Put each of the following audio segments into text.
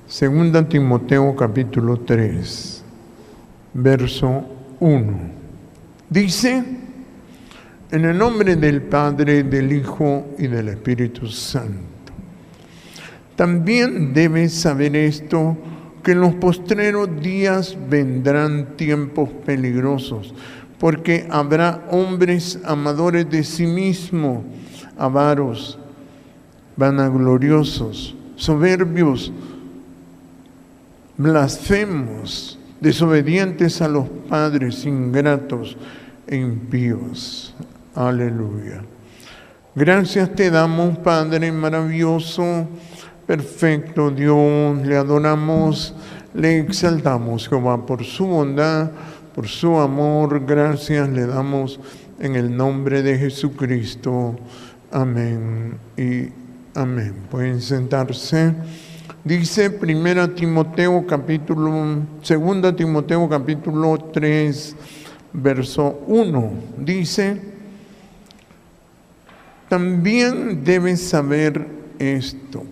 Segunda Timoteo capítulo 3, verso 1. Dice: en el nombre del Padre, del Hijo y del Espíritu Santo. También debes saber esto, que en los postreros días vendrán tiempos peligrosos, porque habrá hombres amadores de sí mismos, avaros, vanagloriosos, soberbios, blasfemos, desobedientes a los padres, ingratos e impíos. Aleluya. Gracias te damos, Padre maravilloso, perfecto Dios, le adoramos, le exaltamos, Jehová, por su bondad, por su amor. Gracias le damos en el nombre de Jesucristo. Amén y amén. Pueden sentarse. Dice 2 Timoteo capítulo 3, verso 1. Dice: también debes saber esto,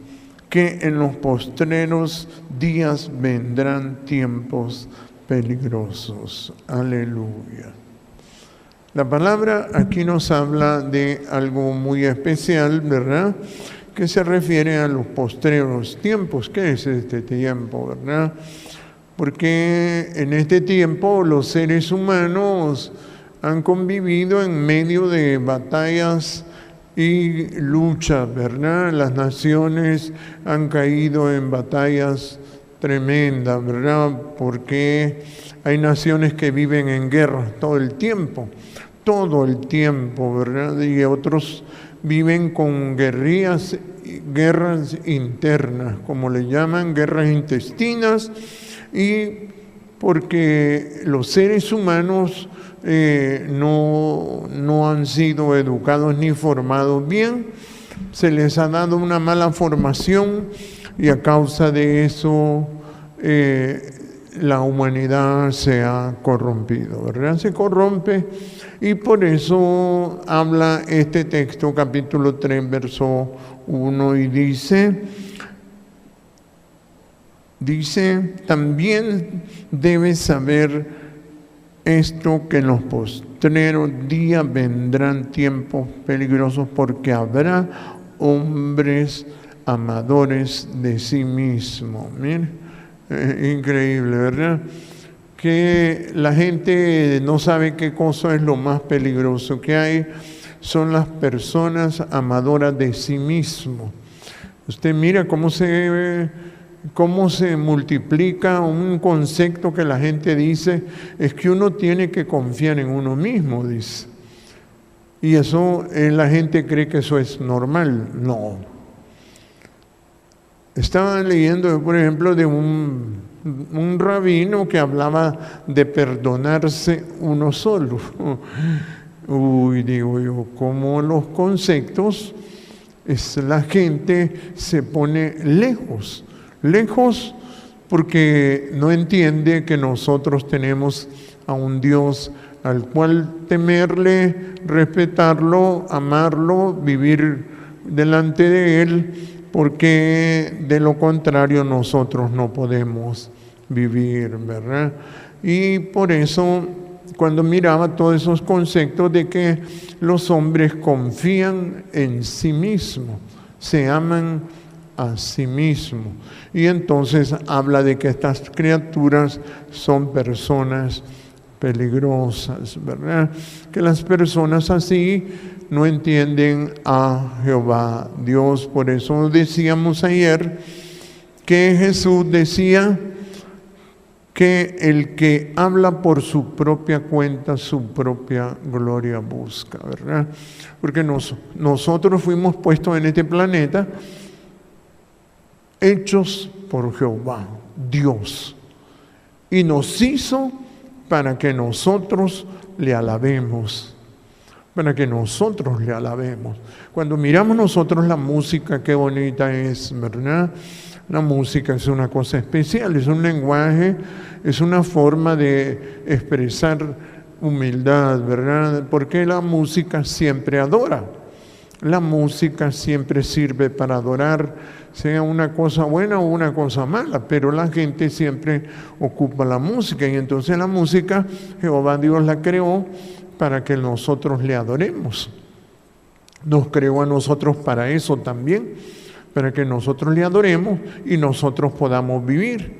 que en los postreros días vendrán tiempos peligrosos. Aleluya. La palabra aquí nos habla de algo muy especial, ¿verdad?, que se refiere a los postreros tiempos. ¿Qué es este tiempo, verdad? Porque en este tiempo los seres humanos han convivido en medio de batallas y luchas, ¿verdad? Las naciones han caído en batallas tremendas, ¿verdad? Porque hay naciones que viven en guerra todo el tiempo, ¿verdad? Y otros viven con guerras internas, como le llaman, guerras intestinas, y porque los seres humanos no han sido educados ni formados bien, se les ha dado una mala formación y a causa de eso la humanidad se ha corrompido, ¿verdad? Se corrompe, y por eso habla este texto, capítulo 3, verso 1, y dice, también debes saber esto, que en los postreros días vendrán tiempos peligrosos, porque habrá hombres amadores de sí mismos. Miren, increíble, ¿verdad? Que la gente no sabe qué cosa es lo más peligroso que hay. Son las personas amadoras de sí mismo. Usted mira cómo se multiplica un concepto que la gente dice, es que uno tiene que confiar en uno mismo, dice. Y eso, la gente cree que eso es normal. No. Estaba leyendo, por ejemplo, de un rabino que hablaba de perdonarse uno solo. Uy, digo yo, como los conceptos, la gente se pone lejos porque no entiende que nosotros tenemos a un Dios al cual temerle, respetarlo, amarlo, vivir delante de Él, porque de lo contrario nosotros no podemos vivir, ¿verdad? Y por eso, cuando miraba todos esos conceptos de que los hombres confían en sí mismos, se aman a sí mismos, y entonces habla de que estas criaturas son personas peligrosas, ¿verdad? Que las personas así no entienden a Jehová Dios. Por eso decíamos ayer que Jesús decía que el que habla por su propia cuenta, su propia gloria busca, ¿verdad? Porque nosotros fuimos puestos en este planeta hechos por Jehová, Dios, y nos hizo para que nosotros le alabemos. Cuando miramos nosotros la música, qué bonita es, ¿verdad? La música es una cosa especial, es un lenguaje, es una forma de expresar humildad, ¿verdad? Porque la música siempre adora. La música siempre sirve para adorar, sea una cosa buena o una cosa mala, pero la gente siempre ocupa la música, y entonces la música Jehová Dios la creó para que nosotros le adoremos. Nos creó a nosotros para eso también, para que nosotros le adoremos y nosotros podamos vivir.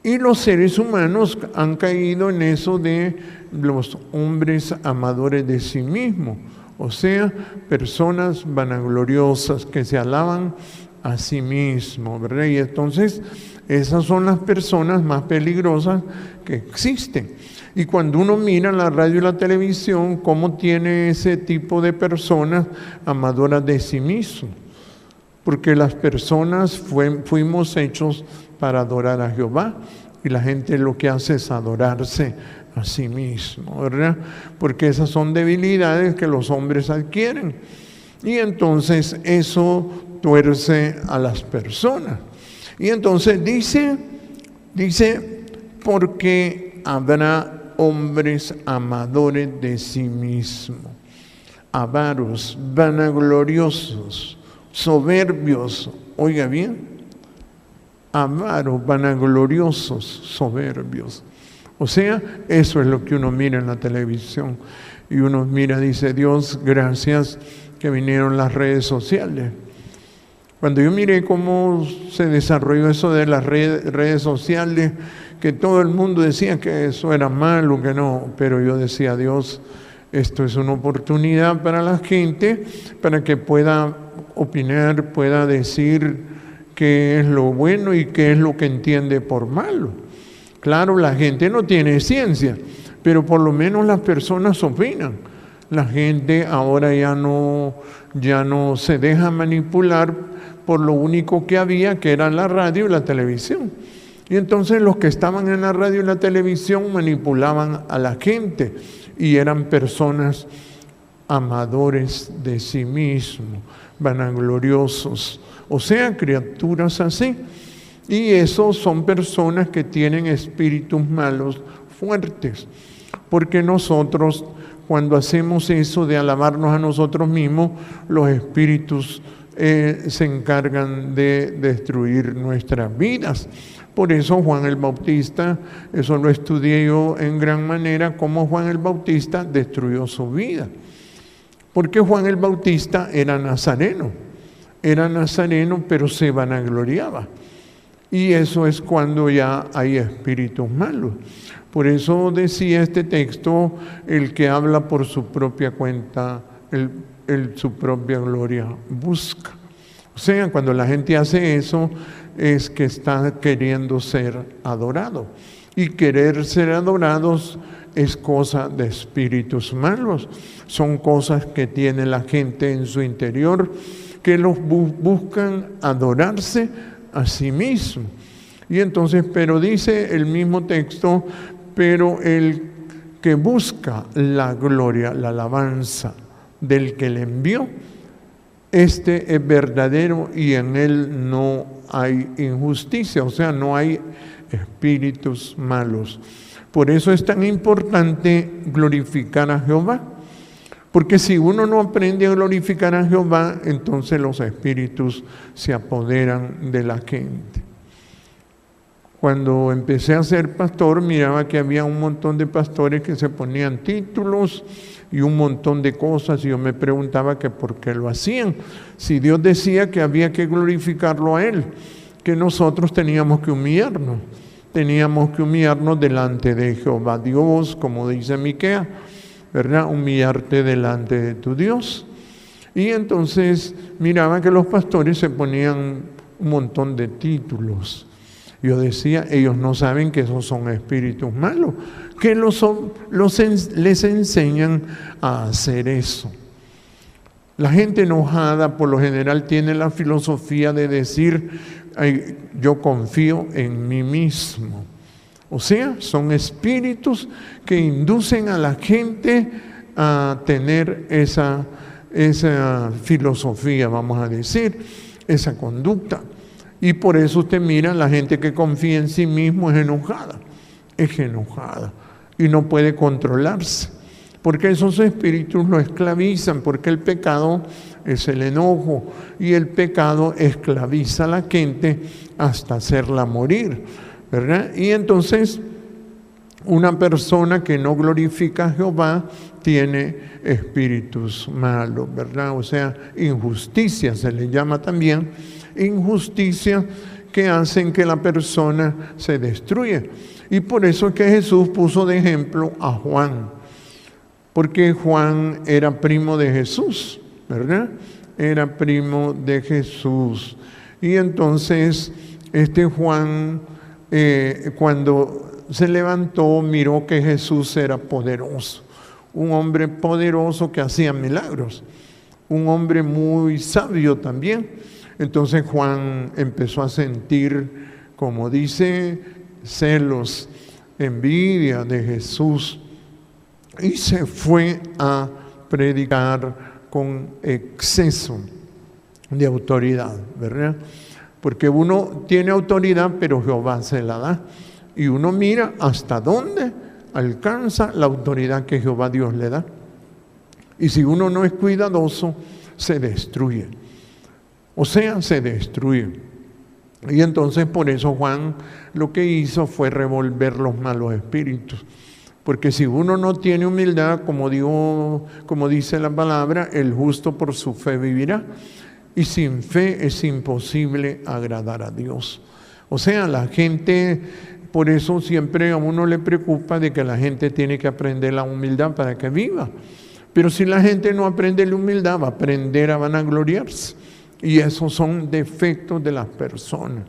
Y los seres humanos han caído en eso de los hombres amadores de sí mismos, o sea, personas vanagloriosas que se alaban a sí mismos, ¿verdad? Y entonces esas son las personas más peligrosas que existen. Y cuando uno mira la radio y la televisión, ¿cómo tiene ese tipo de personas amadoras de sí mismos? Porque las personas fuimos hechos para adorar a Jehová, y la gente lo que hace es adorarse a sí mismo, ¿verdad? Porque esas son debilidades que los hombres adquieren. Y entonces eso tuerce a las personas. Y entonces dice, porque habrá hombres amadores de sí mismos, avaros, vanagloriosos, soberbios, oiga bien, avaros, vanagloriosos, soberbios. O sea, eso es lo que uno mira en la televisión. Y uno mira, dice, Dios, gracias que vinieron las redes sociales. Cuando yo miré cómo se desarrolló eso de las redes sociales, que todo el mundo decía que eso era malo, que no, pero yo decía, Dios, esto es una oportunidad para la gente, para que pueda opinar, pueda decir qué es lo bueno y qué es lo que entiende por malo. Claro, la gente no tiene ciencia, pero por lo menos las personas opinan. La gente ahora ya no se deja manipular por lo único que había, que era la radio y la televisión. Y entonces los que estaban en la radio y la televisión manipulaban a la gente y eran personas amadores de sí mismos, vanagloriosos, o sea, criaturas así. Y esos son personas que tienen espíritus malos fuertes, porque nosotros, cuando hacemos eso de alabarnos a nosotros mismos, los espíritus se encargan de destruir nuestras vidas. Por eso Juan el Bautista, eso lo estudié yo en gran manera, cómo Juan el Bautista destruyó su vida. Porque Juan el Bautista era nazareno, pero se vanagloriaba. Y eso es cuando ya hay espíritus malos. Por eso decía este texto, el que habla por su propia cuenta, su propia gloria busca. O sea, cuando la gente hace eso, es que está queriendo ser adorado. Y querer ser adorados es cosa de espíritus malos. Son cosas que tiene la gente en su interior, que los buscan adorarse a sí mismo. Y entonces, pero dice el mismo texto, pero el que busca la gloria, la alabanza del que le envió, este es verdadero y en él no hay injusticia, o sea, no hay espíritus malos. Por eso es tan importante glorificar a Jehová, porque si uno no aprende a glorificar a Jehová, entonces los espíritus se apoderan de la gente. Cuando empecé a ser pastor, miraba que había un montón de pastores que se ponían títulos y un montón de cosas, y yo me preguntaba que por qué lo hacían. Si Dios decía que había que glorificarlo a Él, que nosotros teníamos que humillarnos delante de Jehová Dios, como dice Miqueas, ¿verdad? Humillarte delante de tu Dios. Y entonces miraba que los pastores se ponían un montón de títulos. Yo decía, ellos no saben que esos son espíritus malos, que les enseñan a hacer eso. La gente enojada por lo general tiene la filosofía de decir, yo confío en mí mismo. O sea, son espíritus que inducen a la gente a tener esa filosofía, vamos a decir, esa conducta. Y por eso usted mira, la gente que confía en sí mismo es enojada y no puede controlarse. porque esos espíritus lo esclavizan, porque el pecado es el enojo y el pecado esclaviza a la gente hasta hacerla morir, ¿verdad? Y entonces una persona que no glorifica a Jehová tiene espíritus malos, ¿verdad? O sea, injusticia se le llama también, injusticia que hacen que la persona se destruya. Y por eso es que Jesús puso de ejemplo a Juan, porque Juan era primo de Jesús, ¿verdad? Era primo de Jesús. Y entonces Juan, cuando se levantó, miró que Jesús era poderoso, un hombre poderoso que hacía milagros, un hombre muy sabio también. Entonces Juan empezó a sentir, como dice, celos, envidia de Jesús, y se fue a predicar con exceso de autoridad, ¿verdad? Porque uno tiene autoridad, pero Jehová se la da. Y uno mira hasta dónde alcanza la autoridad que Jehová Dios le da. Y si uno no es cuidadoso, se destruye. O sea, se destruye. Y entonces por eso Juan lo que hizo fue revolver los malos espíritus. Porque si uno no tiene humildad, como dice la palabra, el justo por su fe vivirá. Y sin fe es imposible agradar a Dios. O sea, la gente, por eso siempre a uno le preocupa de que la gente tiene que aprender la humildad para que viva. Pero si la gente no aprende la humildad, va a aprender a vanagloriarse. Y esos son defectos de las personas.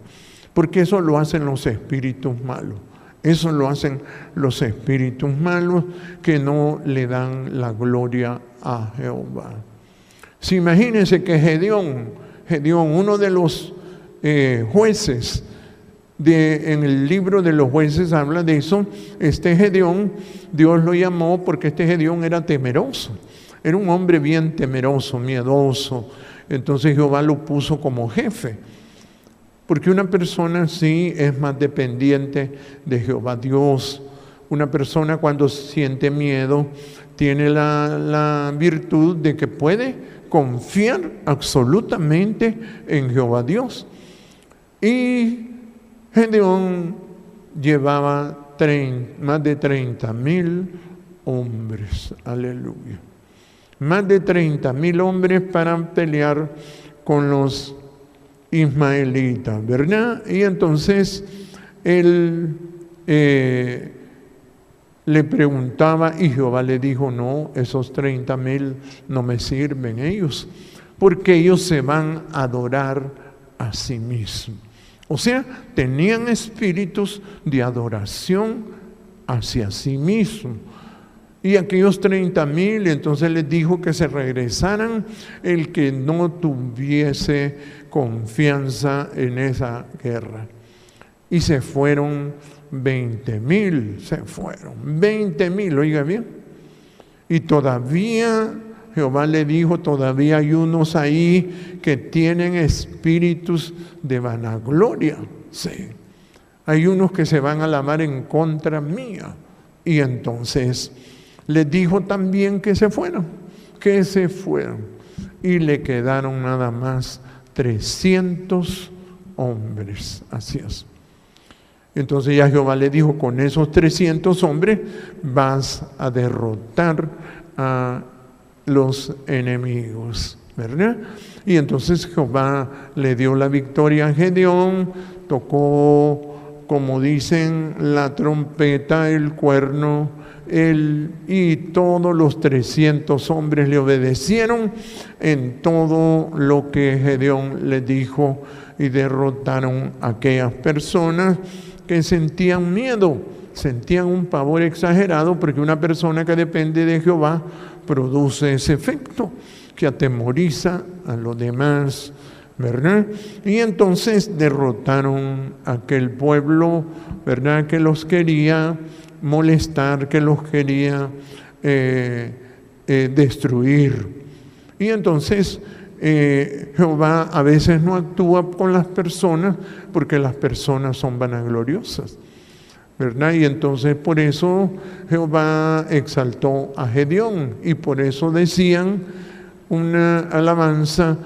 Porque eso lo hacen los espíritus malos. Eso lo hacen los espíritus malos que no le dan la gloria a Jehová. Si imagínense que Gedeón, uno de los jueces, en el libro de los jueces habla de eso. Gedeón, Dios lo llamó porque Gedeón era temeroso. Era un hombre bien temeroso, miedoso. Entonces Jehová lo puso como jefe. Porque una persona así es más dependiente de Jehová Dios. Una persona cuando siente miedo tiene la virtud de que puede confiar absolutamente en Jehová Dios. Y Gedeón llevaba más de 30,000 hombres. Aleluya. Más de 30,000 hombres para pelear con los ismaelitas, ¿verdad? Y entonces él le preguntaba y Jehová le dijo, no, esos 30,000 no me sirven ellos, porque ellos se van a adorar a sí mismos. O sea, tenían espíritus de adoración hacia sí mismos. Y aquellos 30,000, entonces les dijo que se regresaran el que no tuviese confianza en esa guerra. Y se fueron 20,000, 20,000, oiga bien. Y todavía Jehová le dijo, todavía hay unos ahí que tienen espíritus de vanagloria. Sí. Hay unos que se van a alabar en contra mía. Y entonces les dijo también que se fueron. Y le quedaron nada más 300 hombres. Así es. Entonces ya Jehová le dijo, con esos 300 hombres vas a derrotar a los enemigos, ¿verdad? Y entonces Jehová le dio la victoria a Gedeón, tocó, como dicen, la trompeta, el cuerno, y todos los 300 hombres le obedecieron en todo lo que Gedeón les dijo y derrotaron a aquellas personas que sentían miedo, sentían un pavor exagerado, porque una persona que depende de Jehová produce ese efecto que atemoriza a los demás, ¿verdad? Y entonces derrotaron a aquel pueblo, ¿verdad?, que los quería molestar, que los quería destruir. Y entonces Jehová a veces no actúa con las personas porque las personas son vanagloriosas. ¿verdad? Y entonces por eso Jehová exaltó a Gedeón, y por eso decían una alabanza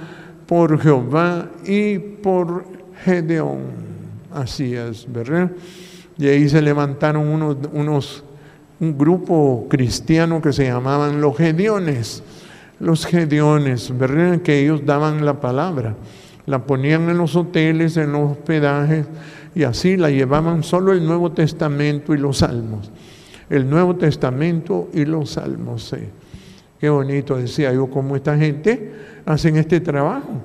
por Jehová y por Gedeón. Así es, ¿verdad? Y ahí se levantaron un grupo cristiano que se llamaban los Gedeones, ¿verdad? Que ellos daban la palabra, la ponían en los hoteles, en los hospedajes, y así la llevaban solo el Nuevo Testamento y los Salmos. El Nuevo Testamento y los Salmos, sí. Qué bonito, decía yo, cómo esta gente hacen este trabajo.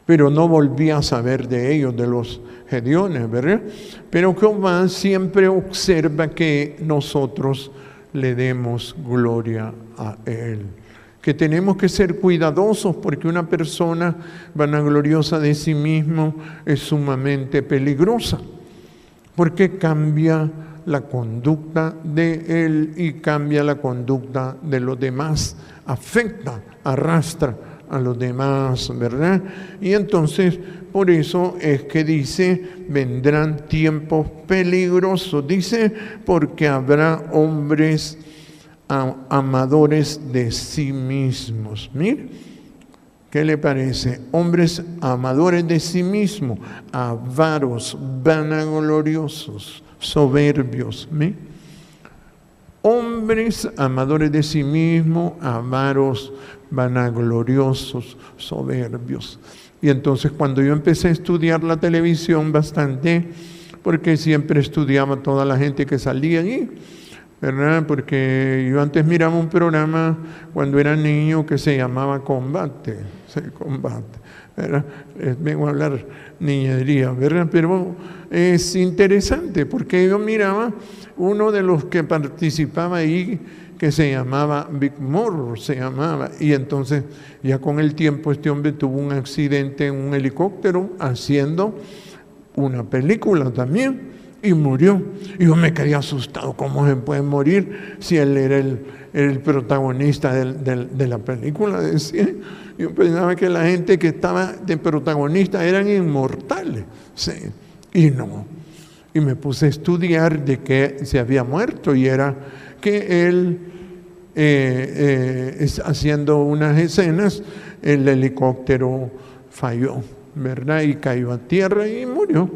Pero no volví a saber de ellos, de los Gedeones, ¿verdad? Pero Jehová siempre observa que nosotros le demos gloria a Él. Que tenemos que ser cuidadosos, porque una persona vanagloriosa de sí mismo es sumamente peligrosa, porque cambia la conducta de él y cambia la conducta de los demás, afecta, arrastra a los demás, ¿verdad? Y entonces, por eso es que dice, vendrán tiempos peligrosos, dice, porque habrá hombres amadores de sí mismos. Mire, ¿qué le parece? Hombres amadores de sí mismos, avaros, vanagloriosos, soberbios. ¿Mire? Hombres amadores de sí mismos, avaros, vanagloriosos, soberbios. Y entonces cuando yo empecé a estudiar la televisión bastante, porque siempre estudiaba toda la gente que salía allí, ¿verdad? Porque yo antes miraba un programa cuando era niño que se llamaba Combate, ¿verdad? Vengo a hablar niñería, ¿verdad? Pero es interesante porque yo miraba uno de los que participaba ahí que se llamaba Big Moore, se llamaba, y entonces ya con el tiempo este hombre tuvo un accidente en un helicóptero haciendo una película también. Y murió. Y yo me quedé asustado. ¿Cómo se puede morir si él era el protagonista de la película? Decía. Yo pensaba que la gente que estaba de protagonista eran inmortales. Sí. Y no. Y me puse a estudiar de qué se había muerto. Y era que él, haciendo unas escenas, el helicóptero falló, ¿verdad? Y cayó a tierra y murió.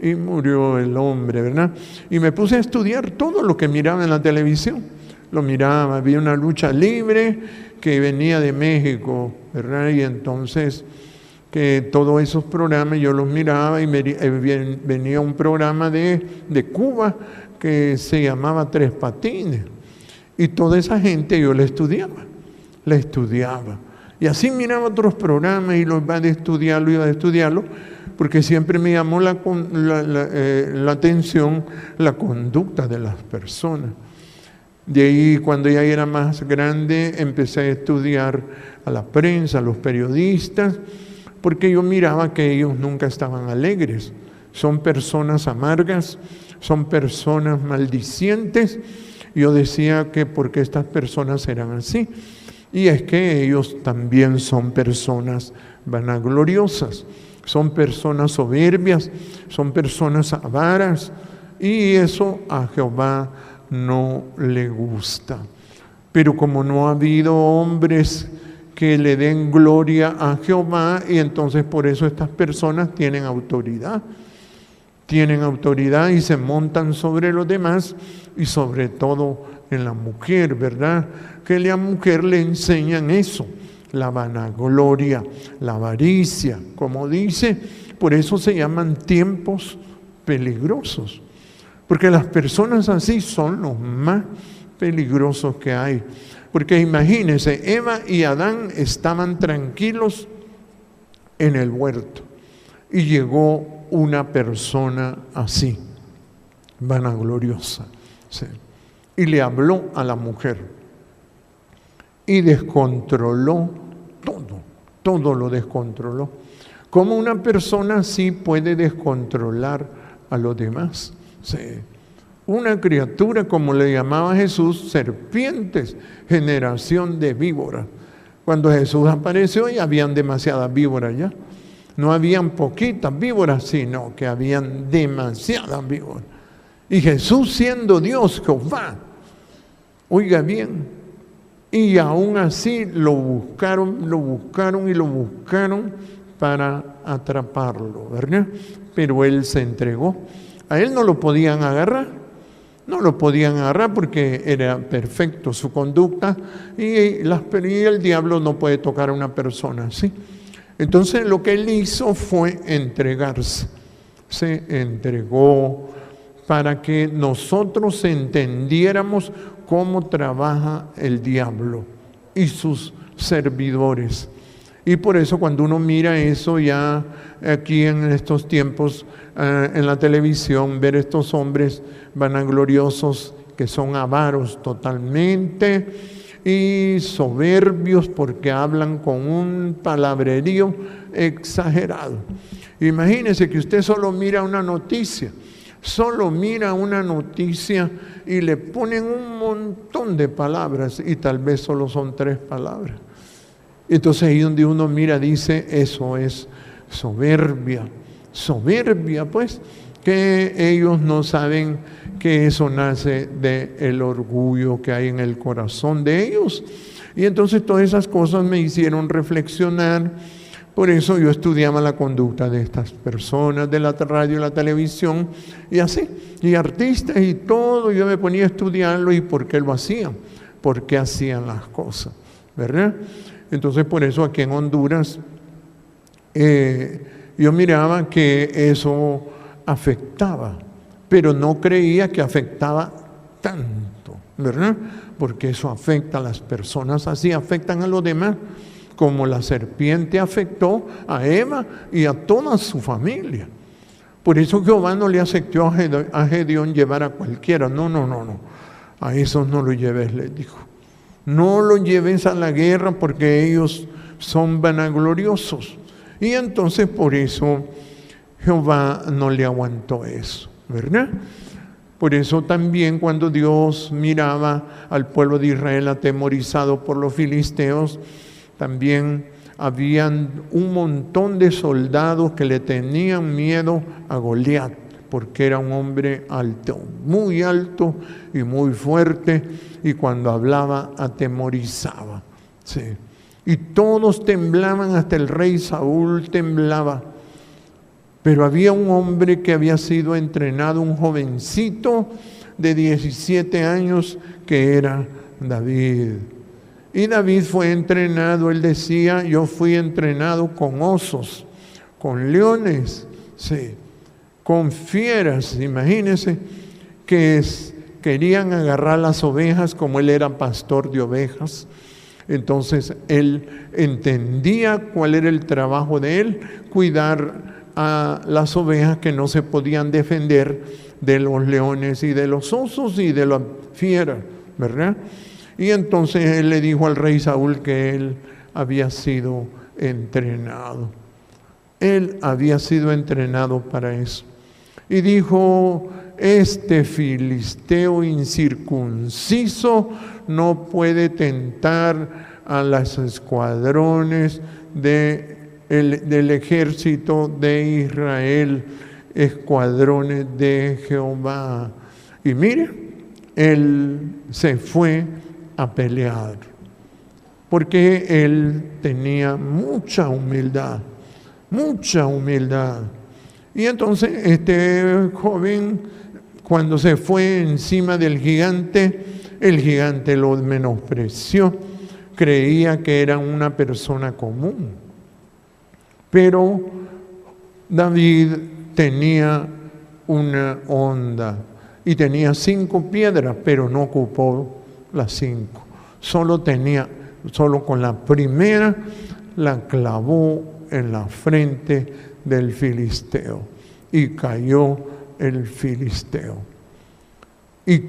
Y murió el hombre, ¿verdad? Y me puse a estudiar todo lo que miraba en la televisión. Lo miraba, había una lucha libre que venía de México, ¿verdad? Y entonces, que todos esos programas yo los miraba, y venía un programa de Cuba que se llamaba Tres Patines. Y toda esa gente yo la estudiaba. Y así miraba otros programas y iba a estudiarlo, porque siempre me llamó la atención la conducta de las personas. De ahí, cuando ya era más grande, empecé a estudiar a la prensa, a los periodistas, porque yo miraba que ellos nunca estaban alegres. Son personas amargas, son personas maldicientes. Yo decía que ¿por qué estas personas eran así? Y es que ellos también son personas vanagloriosas. Son personas soberbias, son personas avaras, y eso a Jehová no le gusta. Pero como no ha habido hombres que le den gloria a Jehová, y entonces por eso estas personas tienen autoridad y se montan sobre los demás, y sobre todo en la mujer, ¿verdad? Que la mujer le enseñan eso, la vanagloria, la avaricia, como dice. Por eso se llaman tiempos peligrosos, porque las personas así son los más peligrosos que hay. Porque imagínense, Eva y Adán estaban tranquilos en el huerto y llegó una persona así, vanagloriosa, ¿sí? Y le habló a la mujer y descontroló todo lo descontroló. ¿Cómo una persona así puede descontrolar a los demás? Sí. Una criatura, como le llamaba Jesús, serpientes, generación de víboras. Cuando Jesús apareció ya habían demasiadas víboras ya. No habían poquitas víboras, sino que habían demasiadas víboras. Y Jesús siendo Dios, Jehová, oiga bien, y aún así lo buscaron para atraparlo, ¿verdad? Pero él se entregó. A él no lo podían agarrar. No lo podían agarrar porque era perfecto su conducta y el diablo no puede tocar a una persona así. Entonces lo que él hizo fue entregarse. Se entregó para que nosotros entendiéramos cómo trabaja el diablo y sus servidores. Y por eso cuando uno mira eso ya aquí en estos tiempos en la televisión, ver estos hombres vanagloriosos que son avaros totalmente y soberbios porque hablan con un palabrerío exagerado. Imagínese que usted solo mira una noticia y le ponen un montón de palabras y tal vez solo son 3 palabras. Entonces ahí donde uno mira dice, eso es soberbia, pues, que ellos no saben que eso nace del orgullo que hay en el corazón de ellos. Y entonces todas esas cosas me hicieron reflexionar. Por eso yo estudiaba la conducta de estas personas, de la radio y la televisión, y así, y artistas y todo, yo me ponía a estudiarlo y por qué lo hacían, por qué hacían las cosas, ¿verdad? Entonces por eso aquí en Honduras yo miraba que eso afectaba, pero no creía que afectaba tanto, ¿verdad? Porque eso afecta a las personas, así afectan a los demás, como la serpiente afectó a Eva y a toda su familia. Por eso Jehová no le aceptó a Gedeón llevar a cualquiera. No. A esos no lo lleves, les dijo. No lo lleves a la guerra porque ellos son vanagloriosos. Y entonces por eso Jehová no le aguantó eso, ¿verdad? Por eso también cuando Dios miraba al pueblo de Israel atemorizado por los filisteos, también habían un montón de soldados que le tenían miedo a Goliat, porque era un hombre alto, muy alto y muy fuerte, y cuando hablaba atemorizaba. Sí. Y todos temblaban, hasta el rey Saúl temblaba. Pero había un hombre que había sido entrenado, un jovencito de 17 años, que era David. Y David fue entrenado, él decía, yo fui entrenado con osos, con leones, sí, con fieras. Imagínense que querían agarrar las ovejas, como él era pastor de ovejas. Entonces él entendía cuál era el trabajo de él, cuidar a las ovejas que no se podían defender de los leones y de los osos y de la fiera, ¿verdad? Y entonces él le dijo al rey Saúl que él había sido entrenado. Él había sido entrenado para eso. Y dijo, este filisteo incircunciso no puede tentar a los escuadrones del ejército de Israel, escuadrones de Jehová. Y mire, él se fue a pelear, porque él tenía mucha humildad. Y entonces este joven, cuando se fue encima del gigante, el gigante lo menospreció, creía que era una persona común. Pero David tenía una honda y tenía 5 piedras, pero no ocupó las 5. Solo con la primera la clavó en la frente del filisteo y cayó el filisteo. ¿Y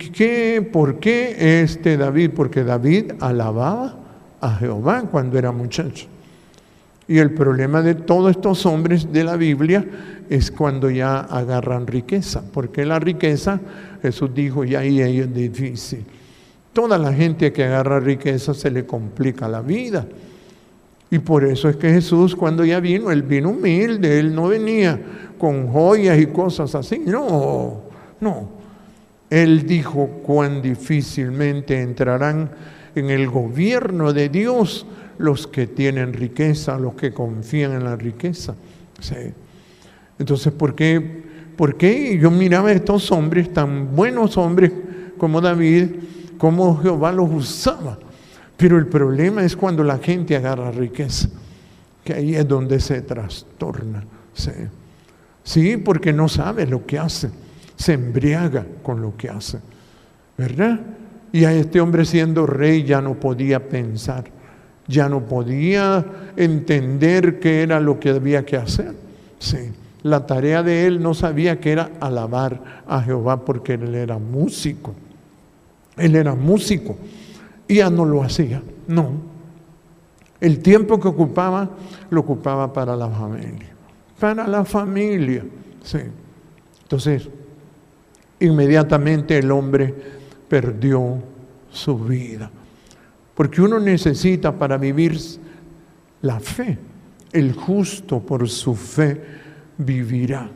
por qué David? Porque David alababa a Jehová cuando era muchacho. Y el problema de todos estos hombres de la Biblia es cuando ya agarran riqueza, porque la riqueza, Jesús dijo, ya ahí es difícil. Toda la gente que agarra riqueza se le complica la vida. Y por eso es que Jesús, cuando ya vino, él vino humilde, él no venía con joyas y cosas así. No. Él dijo cuán difícilmente entrarán en el gobierno de Dios los que tienen riqueza, los que confían en la riqueza. Sí. Entonces, ¿por qué yo miraba a estos hombres, tan buenos hombres como David, cómo Jehová los usaba? Pero el problema es cuando la gente agarra riqueza, que ahí es donde se trastorna. Sí, porque no sabe lo que hace, se embriaga con lo que hace, ¿verdad? Y a este hombre, siendo rey, ya no podía pensar, ya no podía entender qué era lo que había que hacer. Sí, la tarea de él no sabía que era alabar a Jehová, porque él era músico. Él era músico y ya no lo hacía, no. El tiempo que ocupaba, lo ocupaba para la familia. Para la familia, sí. Entonces, inmediatamente el hombre perdió su vida. Porque uno necesita para vivir la fe. El justo por su fe vivirá.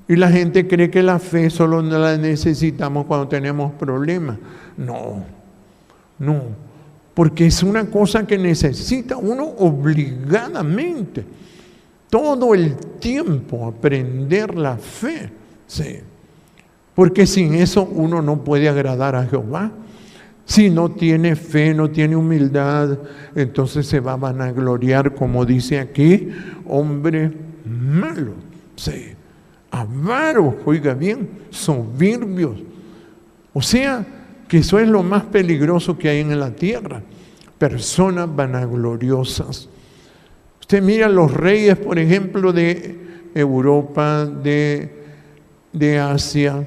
Y la gente cree que la fe solo la necesitamos cuando tenemos problemas. No. Porque es una cosa que necesita uno obligadamente. Todo el tiempo aprender la fe. Sí. Porque sin eso uno no puede agradar a Jehová. Si no tiene fe, no tiene humildad, entonces se va a vanagloriar, como dice aquí, hombre malo. Sí. Avaros, oiga bien, soberbios. O sea, que eso es lo más peligroso que hay en la tierra. Personas vanagloriosas. Usted mira los reyes, por ejemplo, de Europa, de Asia.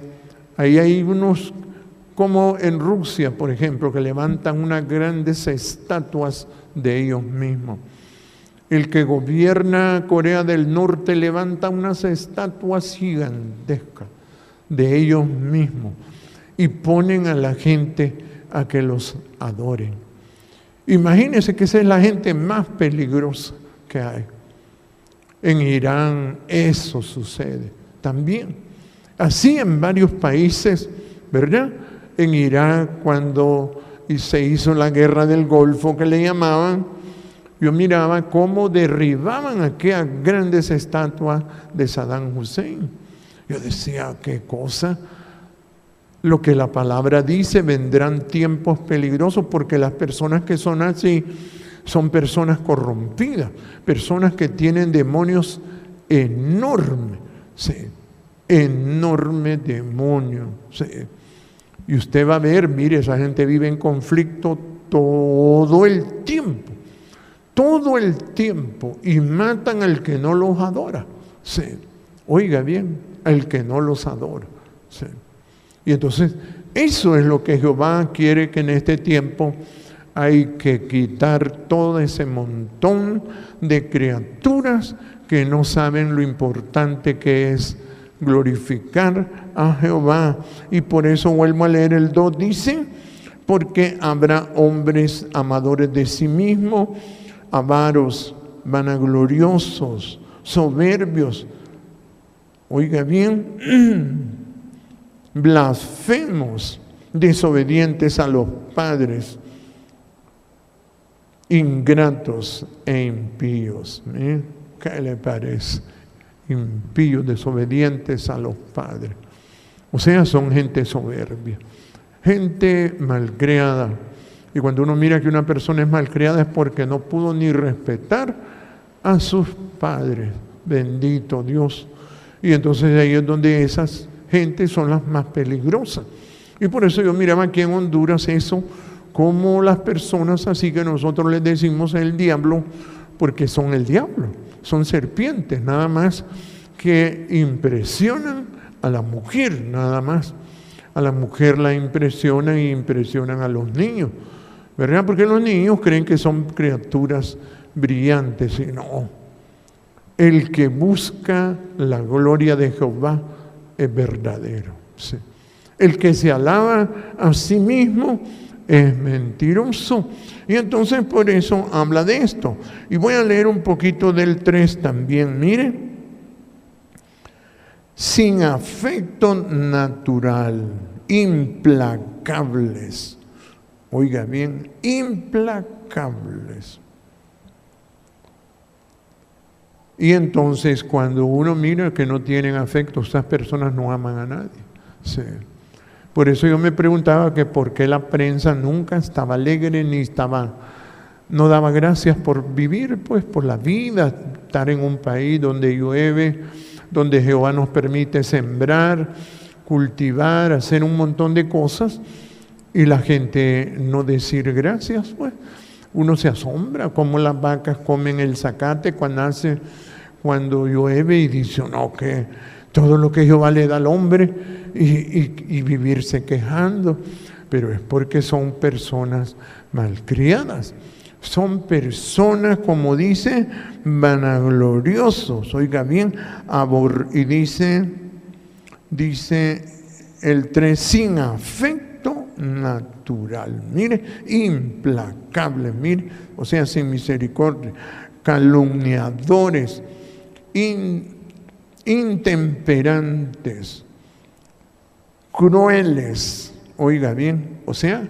Ahí hay unos, como en Rusia, por ejemplo, que levantan unas grandes estatuas de ellos mismos. El que gobierna Corea del Norte levanta unas estatuas gigantescas de ellos mismos y ponen a la gente a que los adoren. Imagínense que esa es la gente más peligrosa que hay. En Irán eso sucede también. Así en varios países, ¿verdad? En Irak, cuando se hizo la guerra del Golfo, que le llamaban, yo miraba cómo derribaban aquellas grandes estatuas de Saddam Hussein. Yo decía, qué cosa. Lo que la palabra dice, vendrán tiempos peligrosos, porque las personas que son así son personas corrompidas, personas que tienen demonios enormes, sí, enorme demonio, sí. Y usted va a ver, mire, esa gente vive en conflicto todo el tiempo, y matan al que no los adora, sí. Oiga bien, al que no los adora, sí. Y entonces, eso es lo que Jehová quiere, que en este tiempo hay que quitar todo ese montón de criaturas que no saben lo importante que es glorificar a Jehová. Y por eso vuelvo a leer el 2, dice, porque habrá hombres amadores de sí mismos, avaros, vanagloriosos, soberbios, oiga bien, blasfemos, desobedientes a los padres, ingratos e impíos. ¿Qué le parece? Impíos, desobedientes a los padres. O sea, son gente soberbia, gente malcriada. Y cuando uno mira que una persona es malcriada es porque no pudo ni respetar a sus padres. Bendito Dios. Y entonces ahí es donde esas gentes son las más peligrosas. Y por eso yo miraba aquí en Honduras eso, como las personas así que nosotros les decimos el diablo, porque son el diablo, son serpientes, nada más, que impresionan a la mujer, nada más. A la mujer la impresionan y impresionan a los niños, ¿verdad? Porque los niños creen que son criaturas brillantes, y no. El que busca la gloria de Jehová es verdadero, sí. El que se alaba a sí mismo es mentiroso. Y entonces por eso habla de esto. Y voy a leer un poquito del 3 también. Mire, sin afecto natural. implacables. Oiga bien, implacables. Y entonces cuando uno mira que no tienen afecto, estas personas no aman a nadie. Sí. Por eso yo me preguntaba que por qué la prensa nunca estaba alegre no daba gracias por vivir, pues por la vida, estar en un país donde llueve, donde Jehová nos permite sembrar, cultivar, hacer un montón de cosas, y la gente no decir gracias, pues. Uno se asombra cómo las vacas comen el zacate cuando llueve y dice, no, que todo lo que Jehová le da al hombre y vivirse quejando. Pero es porque son personas malcriadas. Son personas, como dice, vanagloriosos. Oiga bien, y dice el 3, sin afecto natural. Mire, implacable, mire, o sea, sin misericordia, calumniadores, intemperantes, crueles. Oiga bien, o sea,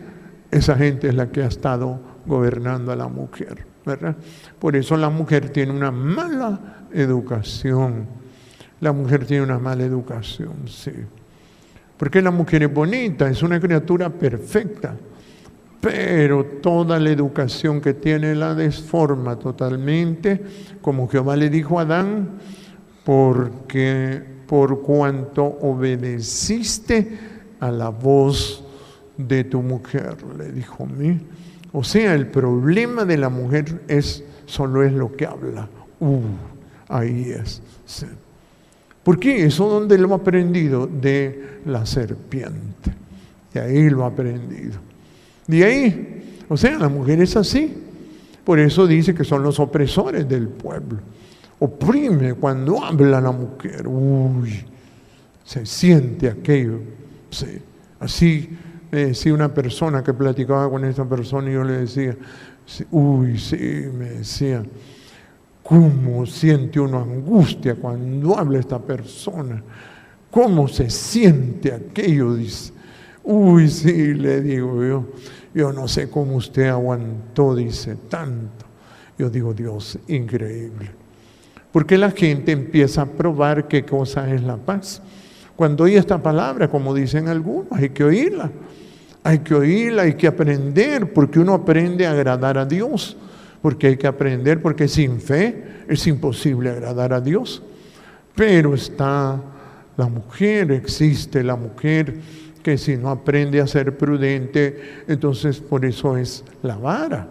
esa gente es la que ha estado gobernando a la mujer, ¿verdad? Por eso la mujer tiene una mala educación. La mujer tiene una mala educación, sí. Porque la mujer es bonita, es una criatura perfecta, pero toda la educación que tiene la desforma totalmente, como Jehová le dijo a Adán, porque por cuanto obedeciste a la voz de tu mujer, le dijo a mí. O sea, el problema de la mujer solo es lo que habla. Ahí es. Sí. ¿Por qué? ¿Eso dónde lo ha aprendido? De la serpiente. De ahí lo ha aprendido. De ahí, o sea, la mujer es así. Por eso dice que son los opresores del pueblo. Oprime cuando habla la mujer. Se siente aquello. Sí. Así me decía una persona que platicaba con esa persona y yo le decía, sí, me decía, ¿cómo siente uno angustia cuando habla esta persona? ¿Cómo se siente aquello? Dice, sí, le digo yo no sé cómo usted aguantó, dice, tanto. Yo digo, Dios, increíble. Porque la gente empieza a probar qué cosa es la paz. Cuando oye esta palabra, como dicen algunos, hay que oírla. Hay que oírla, hay que aprender, porque uno aprende a agradar a Dios. Porque hay que aprender, porque sin fe es imposible agradar a Dios. Pero está la mujer, existe la mujer que si no aprende a ser prudente, entonces por eso es la vara.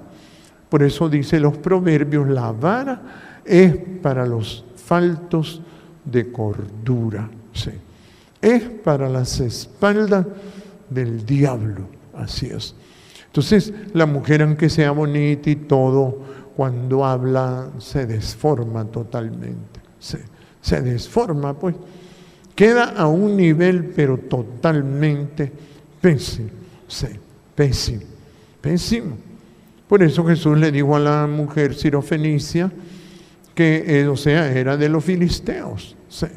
Por eso dice los proverbios, la vara es para los faltos de cordura. Sí. Es para las espaldas del diablo, así es. Entonces, la mujer, aunque sea bonita y todo, cuando habla se desforma totalmente. Se desforma, pues. Queda a un nivel, pero totalmente pésimo. Sí, pésimo, pésimo. Por eso Jesús le dijo a la mujer sirofenicia que, era de los filisteos. Sí.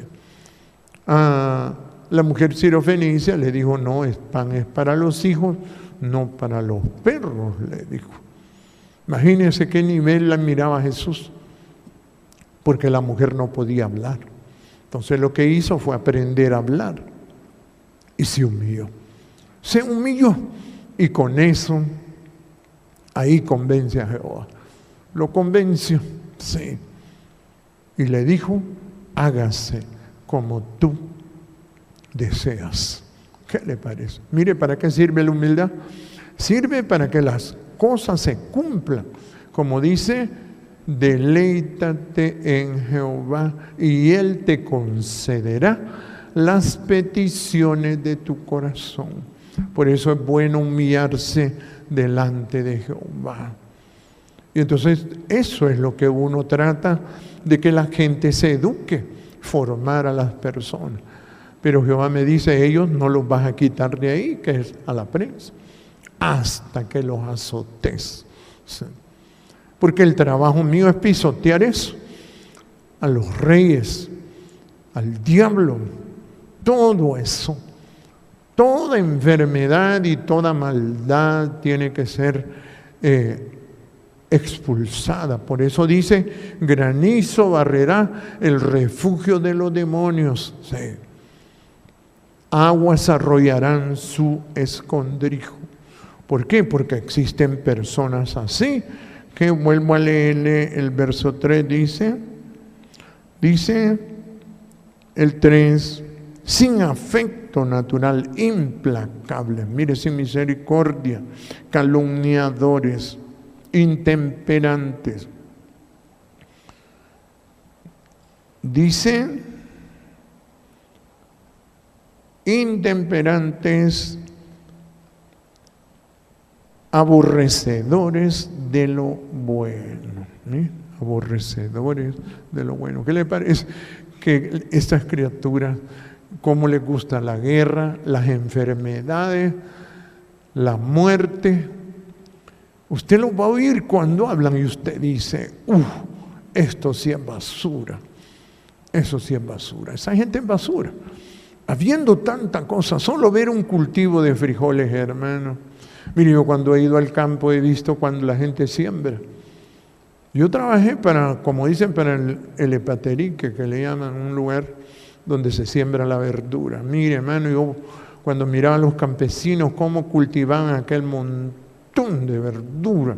La mujer sirofenicia le dijo, no, el pan es para los hijos, no para los perros, le dijo. Imagínense qué nivel la miraba Jesús, porque la mujer no podía hablar. Entonces lo que hizo fue aprender a hablar y se humilló. Se humilló y con eso, ahí convence a Jehová. Lo convenció, sí. Y le dijo, hágase como tú deseas. ¿Qué le parece? Mire, ¿para qué sirve la humildad? Sirve para que las cosas se cumplan. Como dice, deleítate en Jehová y Él te concederá las peticiones de tu corazón. Por eso es bueno humillarse delante de Jehová. Y entonces eso es lo que uno trata de que la gente se eduque, formar a las personas. Pero Jehová me dice, ellos no los vas a quitar de ahí, que es a la prensa, hasta que los azotes. Sí. Porque el trabajo mío es pisotear eso, a los reyes, al diablo, todo eso Toda enfermedad y toda maldad tiene que ser expulsada. Por eso dice, granizo barrerá el refugio de los demonios. Sí. Aguas arrollarán su escondrijo. ¿Por qué? Porque existen personas así, que vuelvo a leerle el verso 3, dice el 3, sin afecto natural, implacable, mire, sin misericordia, calumniadores, intemperantes. Dice, intemperantes, aborrecedores de lo bueno. Aborrecedores de lo bueno. ¿Qué le parece que estas criaturas, cómo les gusta la guerra, las enfermedades, la muerte? Usted lo va a oír cuando hablan y usted dice, esto sí es basura. Eso sí es basura. Esa gente es basura. Habiendo tanta cosa, solo ver un cultivo de frijoles, hermano. Mire, yo cuando he ido al campo he visto cuando la gente siembra. Yo trabajé para, como dicen, para el hepaterique, que le llaman, un lugar donde se siembra la verdura. Mire, hermano, yo cuando miraba a los campesinos cómo cultivaban aquel montón de verdura,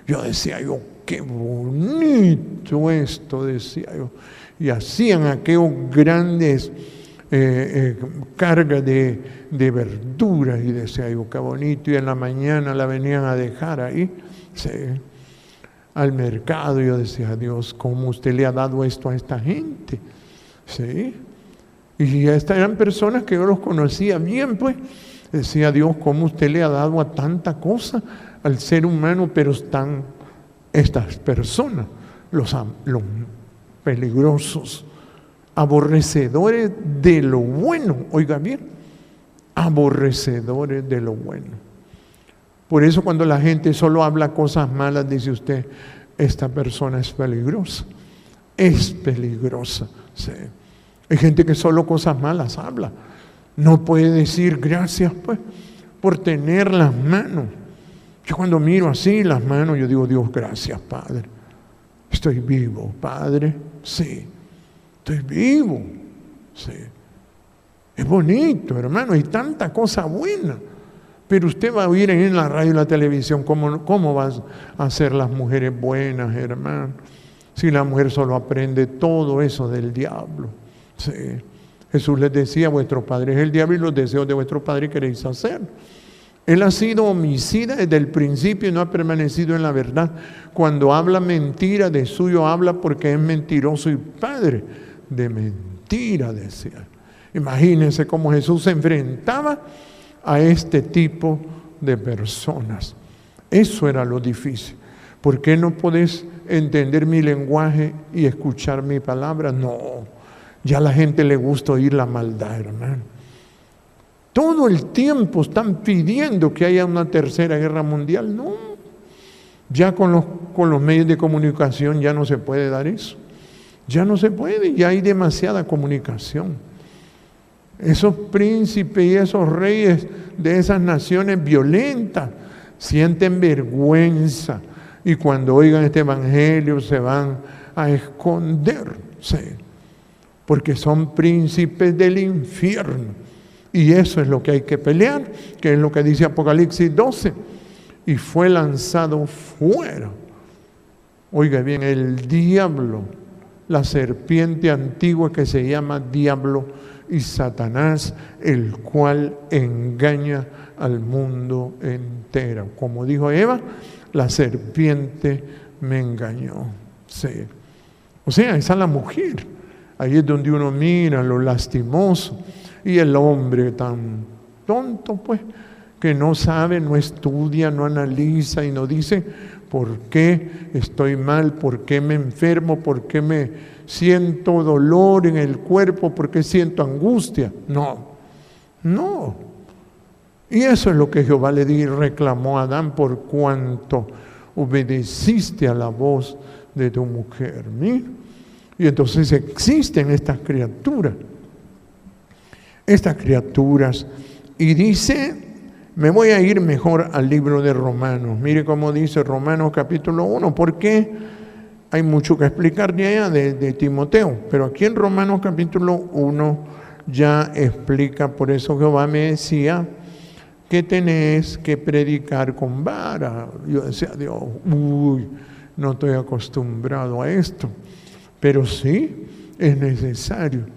yo decía qué bonito esto, decía yo. Y hacían aquellos grandes carga de verduras, y decía yo, qué bonito, y en la mañana la venían a dejar ahí, sí, al mercado. Yo decía, Dios, ¿cómo usted le ha dado esto a esta gente? Sí, y estas eran personas que yo los conocía bien, pues, decía, Dios, ¿cómo usted le ha dado a tanta cosa al ser humano? Pero están estas personas, los peligrosos, aborrecedores de lo bueno. Oiga bien, aborrecedores de lo bueno. Por eso cuando la gente solo habla cosas malas, dice usted, esta persona es peligrosa. Es peligrosa. Sí. Hay gente que solo cosas malas habla. No puede decir gracias, pues, por tener las manos. Yo cuando miro así las manos, yo digo, Dios, gracias, Padre. Estoy vivo, Padre. Sí. Estoy vivo, sí. Es bonito, hermano, hay tanta cosa buena. Pero usted va a oír en la radio y la televisión cómo van a ser las mujeres buenas, hermano. Si la mujer solo aprende todo eso del diablo. Sí. Jesús les decía, vuestro padre es el diablo y los deseos de vuestro padre queréis hacer. Él ha sido homicida desde el principio y no ha permanecido en la verdad. Cuando habla mentira, de suyo habla porque es mentiroso y padre de mentira, decía. Imagínense cómo Jesús se enfrentaba a este tipo de personas. Eso era lo difícil. ¿Por qué no podés entender mi lenguaje y escuchar mi palabra? No, ya a la gente le gusta oír la maldad, hermano. Todo el tiempo están pidiendo que haya una tercera guerra mundial. No, ya con los medios de comunicación ya no se puede dar eso. Ya no se puede, ya hay demasiada comunicación. Esos príncipes y esos reyes de esas naciones violentas sienten vergüenza y cuando oigan este evangelio se van a esconder, sí, porque son príncipes del infierno. Y eso es lo que hay que pelear, que es lo que dice Apocalipsis 12. Y fue lanzado fuera. Oiga bien, el diablo, la serpiente antigua que se llama diablo y Satanás, el cual engaña al mundo entero. Como dijo Eva, la serpiente me engañó. Sí. O sea, esa es la mujer. Ahí es donde uno mira lo lastimoso. Y el hombre tan tonto, pues, que no sabe, no estudia, no analiza y no dice por qué estoy mal, por qué me enfermo, por qué me siento dolor en el cuerpo, por qué siento angustia. No. Y eso es lo que Jehová le reclamó a Adán por cuanto obedeciste a la voz de tu mujer. ¿Sí? Y entonces existen estas criaturas Y dice, me voy a ir mejor al libro de Romanos. Mire cómo dice Romanos capítulo 1, porque hay mucho que explicar de allá de Timoteo, pero aquí en Romanos capítulo 1 ya explica, por eso Jehová me decía que tenés que predicar con vara. Yo decía, Dios, no estoy acostumbrado a esto, pero sí es necesario,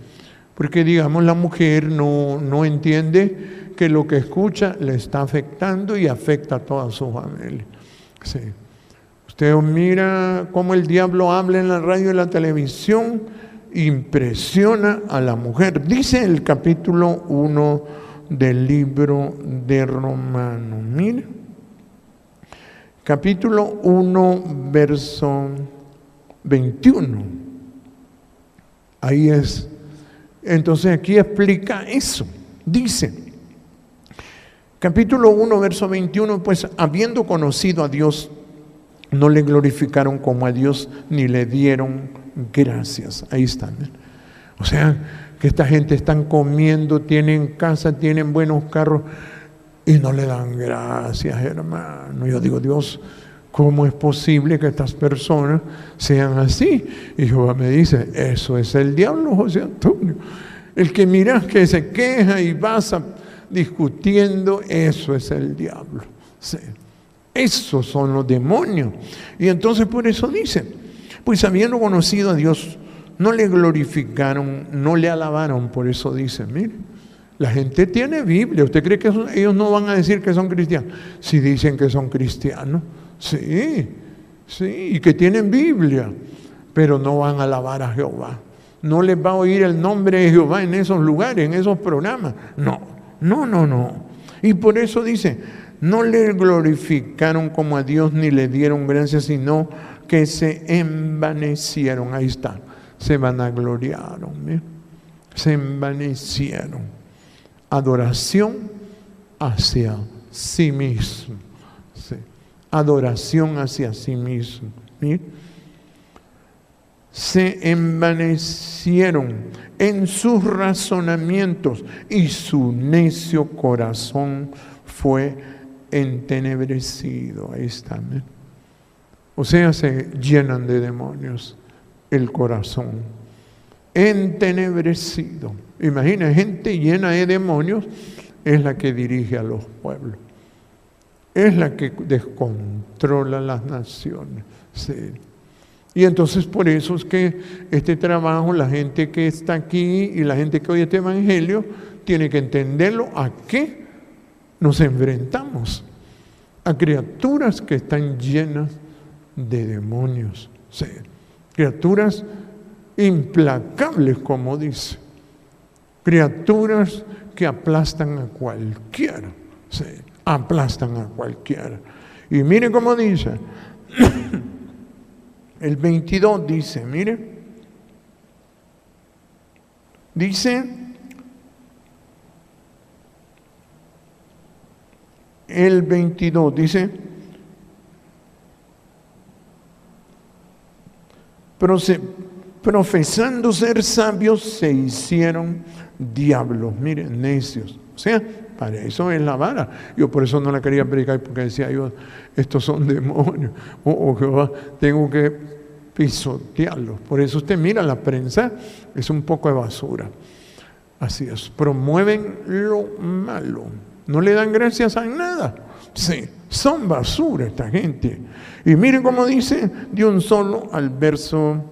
porque digamos la mujer no entiende que lo que escucha le está afectando y afecta a toda su familia. Sí. Usted mira cómo el diablo habla en la radio y la televisión, impresiona a la mujer. Dice el capítulo 1 del libro de Romanos. Mire, capítulo 1, verso 21. Ahí es. Entonces aquí explica eso. Dice, capítulo 1, verso 21, pues habiendo conocido a Dios, no le glorificaron como a Dios, ni le dieron gracias. Ahí están. O sea, que esta gente están comiendo, tienen casa, tienen buenos carros, y no le dan gracias, hermano. Yo digo, Dios, ¿cómo es posible que estas personas sean así? Y Jehová me dice, eso es el diablo, José Antonio. El que miras que se queja y vas discutiendo, eso es el diablo. Sí. Esos son los demonios. Y entonces por eso dice, pues habiendo conocido a Dios, no le glorificaron, no le alabaron. Por eso dice, mire, la gente tiene Biblia. ¿Usted cree que ellos no van a decir que son cristianos? Si dicen que son cristianos, sí, y que tienen Biblia, pero no van a alabar a Jehová. No les va a oír el nombre de Jehová en esos lugares, en esos programas. No. Y por eso dice, no le glorificaron como a Dios ni le dieron gracias, sino que se envanecieron. Ahí está, se vanagloriaron, ¿eh? Se envanecieron. Adoración hacia sí mismo. Sí. Adoración hacia sí mismo. ¿Sí? Se envanecieron en sus razonamientos y su necio corazón fue entenebrecido. Ahí está. ¿eh? O sea, se llenan de demonios el corazón. Entenebrecido. Imagina, gente llena de demonios es la que dirige a los pueblos. Es la que descontrola las naciones. Sí. Y entonces por eso es que este trabajo, la gente que está aquí y la gente que oye este evangelio, tiene que entenderlo. ¿A qué nos enfrentamos? A criaturas que están llenas de demonios. Sí. Criaturas implacables, como dice. Criaturas que aplastan a cualquiera. Sí. Aplastan a cualquiera. Y mire cómo dice. El 22 dice, mire. Dice, el 22 dice, profesando ser sabios, se hicieron diablos. Miren, necios. O sea, para eso es la vara. Yo por eso no la quería predicar, porque decía yo, estos son demonios. Jehová, tengo que pisotearlos. Por eso usted mira la prensa, es un poco de basura. Así es, promueven lo malo. No le dan gracias a nada. Sí, son basura esta gente. Y mire cómo dice, de un solo al verso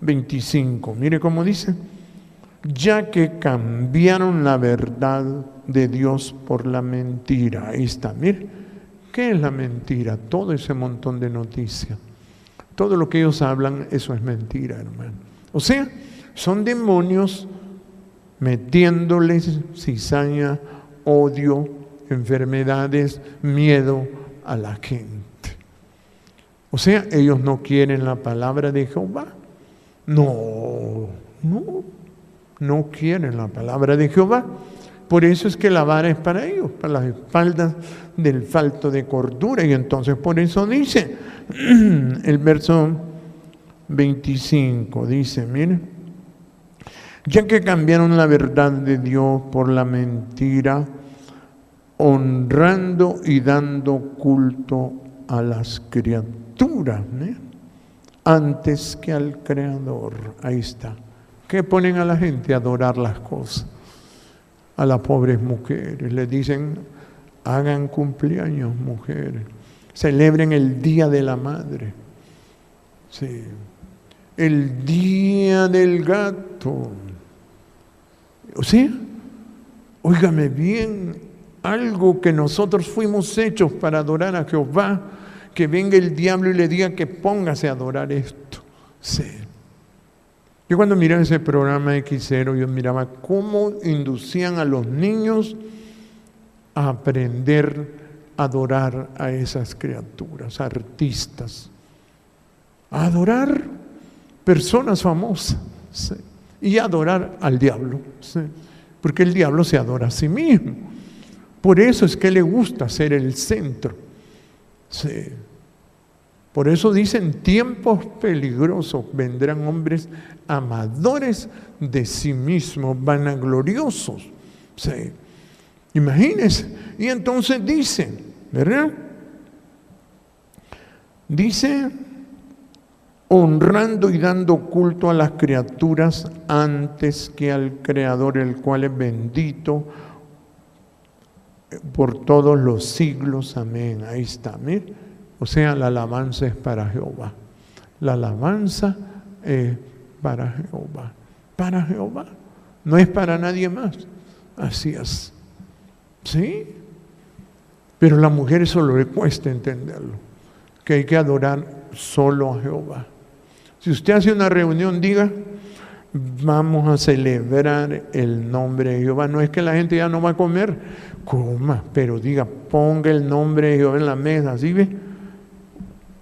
25. Mire cómo dice, ya que cambiaron la verdad de Dios por la mentira. Ahí está, mire, ¿qué es la mentira? Todo ese montón de noticias. Todo lo que ellos hablan, eso es mentira, hermano. O sea, son demonios metiéndoles cizaña, odio, enfermedades, miedo a la gente. O sea, ellos no quieren la palabra de Jehová. No quieren la palabra de Jehová. Por eso es que la vara es para ellos, para las espaldas del falto de cordura. Y entonces por eso dice, el verso 25, dice, miren, ya que cambiaron la verdad de Dios por la mentira, honrando y dando culto a las criaturas, ¿eh? Antes que al Creador. Ahí está. ¿Qué ponen a la gente? A adorar las cosas. A las pobres mujeres. Les dicen, hagan cumpleaños, mujeres. Celebren el Día de la Madre. Sí. El Día del Gato. O sea, óigame bien, algo que nosotros fuimos hechos para adorar a Jehová, que venga el diablo y le diga que póngase a adorar esto. Sí. Yo cuando miraba ese programa X0, yo miraba cómo inducían a los niños a aprender a adorar a esas criaturas, artistas, a adorar personas famosas, ¿sí? Y a adorar al diablo, ¿sí? Porque el diablo se adora a sí mismo. Por eso es que le gusta ser el centro. Sí. Por eso dicen, tiempos peligrosos, vendrán hombres amadores de sí mismos, vanagloriosos. Sí. Imagínense. Y entonces dice, ¿verdad? Dice, honrando y dando culto a las criaturas antes que al Creador, el cual es bendito por todos los siglos. Amén. Ahí está, mire. O sea, la alabanza es para Jehová. La alabanza es para Jehová. Para Jehová. No es para nadie más. Así es. ¿Sí? Pero a la mujer eso le cuesta entenderlo. Que hay que adorar solo a Jehová. Si usted hace una reunión, diga, vamos a celebrar el nombre de Jehová. No es que la gente ya no va a comer, coma, pero diga, ponga el nombre de Jehová en la mesa, ¿sí ve?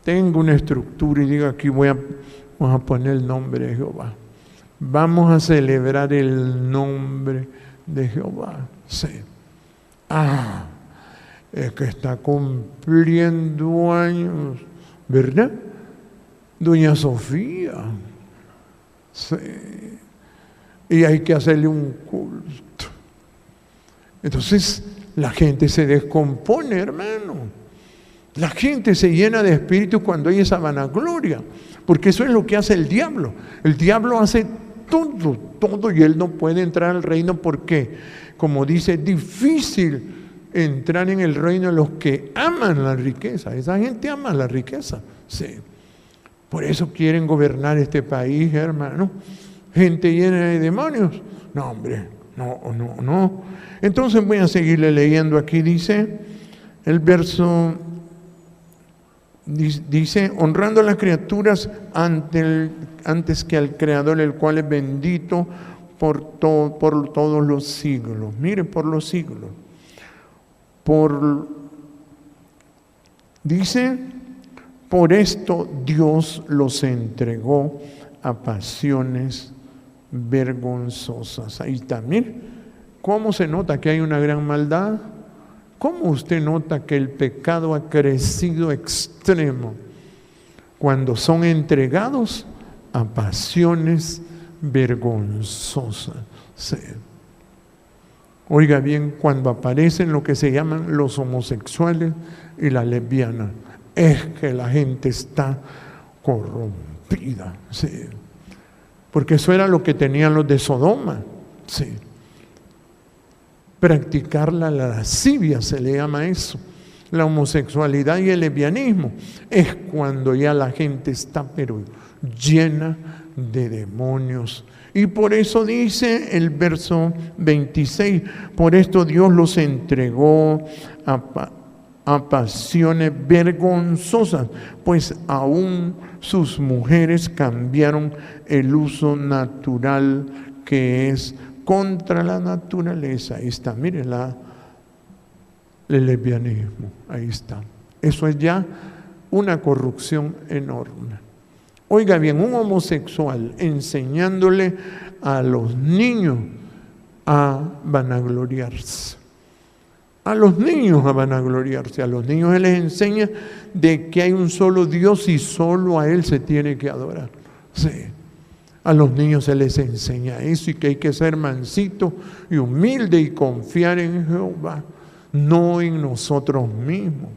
Tenga una estructura y diga, aquí vamos a poner el nombre de Jehová. Vamos a celebrar el nombre de Jehová. Sí. Es que está cumpliendo años, ¿verdad? Doña Sofía. Sí. Y hay que hacerle un culto. Entonces la gente se descompone, hermano. La gente se llena de espíritu cuando hay esa vanagloria, porque eso es lo que hace el diablo. El diablo hace todo, y él no puede entrar al reino porque, como dice, es difícil entrar en el reino de los que aman la riqueza. Esa gente ama la riqueza. Sí. Por eso quieren gobernar este país, hermano. Gente llena de demonios. No, hombre, no. Entonces voy a seguirle leyendo aquí. Dice el verso, dice, honrando a las criaturas antes que al Creador, el cual es bendito por todos los siglos. Mire, por los siglos. Dice, por esto Dios los entregó a pasiones vergonzosas. Ahí está, mire, ¿cómo se nota que hay una gran maldad? ¿Cómo usted nota que el pecado ha crecido extremo? Cuando son entregados a pasiones vergonzosas. Sí. Oiga bien, cuando aparecen lo que se llaman los homosexuales y las lesbianas, es que la gente está corrompida, sí. Porque eso era lo que tenían los de Sodoma, sí. Practicar la lascivia se le llama eso. La homosexualidad y el lesbianismo es cuando ya la gente está pero llena de demonios. Y por eso dice el verso 26, por esto Dios los entregó a pasiones vergonzosas, pues aún sus mujeres cambiaron el uso natural que es contra la naturaleza. Ahí está, mire el lesbianismo, ahí está. Eso es ya una corrupción enorme. Oiga bien, un homosexual enseñándole a los niños a vanagloriarse. A los niños a vanagloriarse. A los niños él les enseña de que hay un solo Dios y solo a Él se tiene que adorar. Sí. A los niños se les enseña eso y que hay que ser mansito y humilde y confiar en Jehová. no en nosotros mismos.